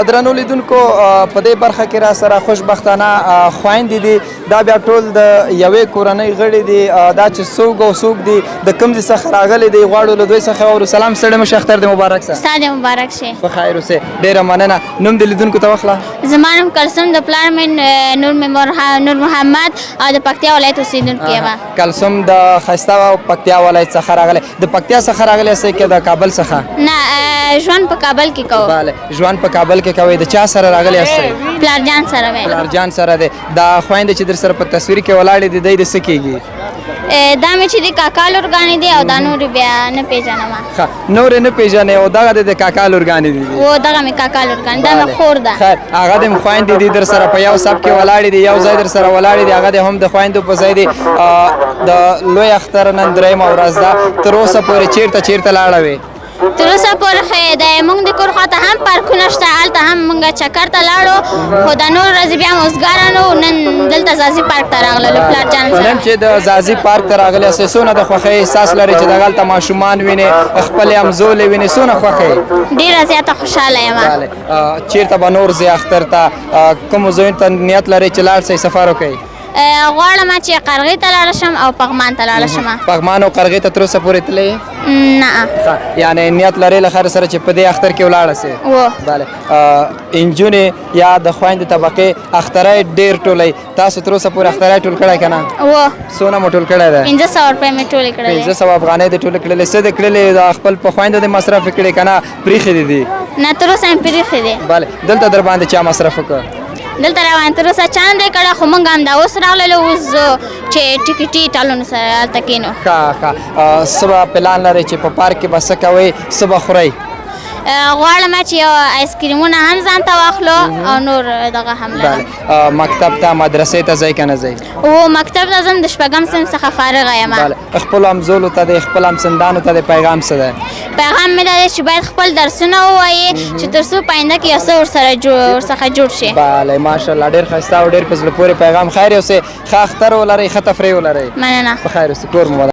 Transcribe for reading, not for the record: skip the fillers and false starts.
درنو لیدونکو په دې برخه کې را سره خوشبختانه خویندې دي دا بیا ټول د یوې کورنۍ غړي دي دا چې څوک او څوک دي د کوم ځای څخه راغلي دي غواړو له دوی څخه واورو. سلام ستړی مه شه اختر دې مبارک شه. ستا دې مبارک شه. په خیر اوسې. ډېره مننه. نوم دې لیدونکو ته واخله. زما نوم کلثوم د پلار مې نور محمد او د پکتیا ولایت اوسېدونکی یم. کلثوم د ښایسته پکتیا ولایت څخه راغلی. د پکتیا څخه راغلی یاستئ که د کابل څخه؟ نه ژوند په کابل کې کوو. بله ژوند په کابل کې کوئ. د چا سره راغلی یاستئ؟ پلارجان سره وی. پلارجان سره دی. دا خویندې چې در سره په تصویر کې ولاړې دي دی د څه کېږي؟ دا مې چې د کاکا لورګانې دي او دا نورې بیا نه پېژنم. ښه نورې نه پېژنې او دغه د کاکا لورګانې دي. و دغه مې کاکا لورګانې دا مې خور ده. خیر هغه د خویندې دي در سره په یو صف کې ولاړې دي یو ځای در سره ولاړې دي هغه د هم د خویندو په ځای دي. د لوی اختر نن درېیمه ورځ ده. تر اوسه پورې چېرته لاړه وې؟ تر اوسه پورې د موږ د کور خواته هم پارکونه شته هلته هم موږ چکر ته لاړو خو دا نور ورځې بیا موزګاره نه وو. نن دلته ځاځي پارک ته راغللو پلارجان سره. نن چې د ځاځي پارک ته راغلې یاستئ څونه د خوښۍ احساس لرئ چې دغلته ماشومان وینئ خپلې همزولې وینئ څونه خوښئ؟ ډېره زیاته خوشحاله یم. چېرته به نور ځئ اختر ته کومو ځایونو ته نیت لرئ چې لاړ شئ سفر وکئ؟ غواړم چې قرغې ته لاړه شم او پغمان ته لاړه شم. پغمان او قرغې ته تر اوسه پورې تللې؟ نه. یعنې نیت لرئ له خیر سره چې په دې اختر کې ولاړه سئ؟ بله. نجونې یا د خویندې طبقې اختری ډېر ټولئ. تاسو تر اوسه پورې اختری ټول کړی که نه؟ څونه مو ټول کړی دی؟ 500 روپۍ مې ټولې کړلې. 500 افغانۍ دې ټولې کړلې. څه دې کړلې د خپل په خویندو دې مصرف کړې که نه پرېښې دې دي؟ نه تر اوسه مې پرېښې دي. بله دلته در باندې چا مصرف وکړ؟ دلته روان تر اوسه چا نه دی کړی خو موږ همدا اوس راغللو اوس چې ټکټي ټالونو سره هلته کښېنو. ښه څه به پلان لرئ چې په پارک کې به څه کوئ څه به خورئ؟ غواړم چې یو آیسکریمونه هم ځان ته واخلو او نور دغه هم لرم. مکتب ته مدرسې ته ځئ که نه ځئ؟ مکتب ته ځم د شپږم صنف څخه فارغه یم. خپلو همزولو ته د خپل همسندانو ته د پیغام څه دی؟ پیغام مې دا دی چې باید خپل درسونه ووایي چې تر څو په آینده کې یو څه ورڅخه جوړ شي. بله ماشاءالله ډېر ښایسته او ډېر په زړه پورې پیغام. خیر اوسې ښه اختر ولرئ ښه تفریح ولرئ. مننه. په خیر اوسې کور مو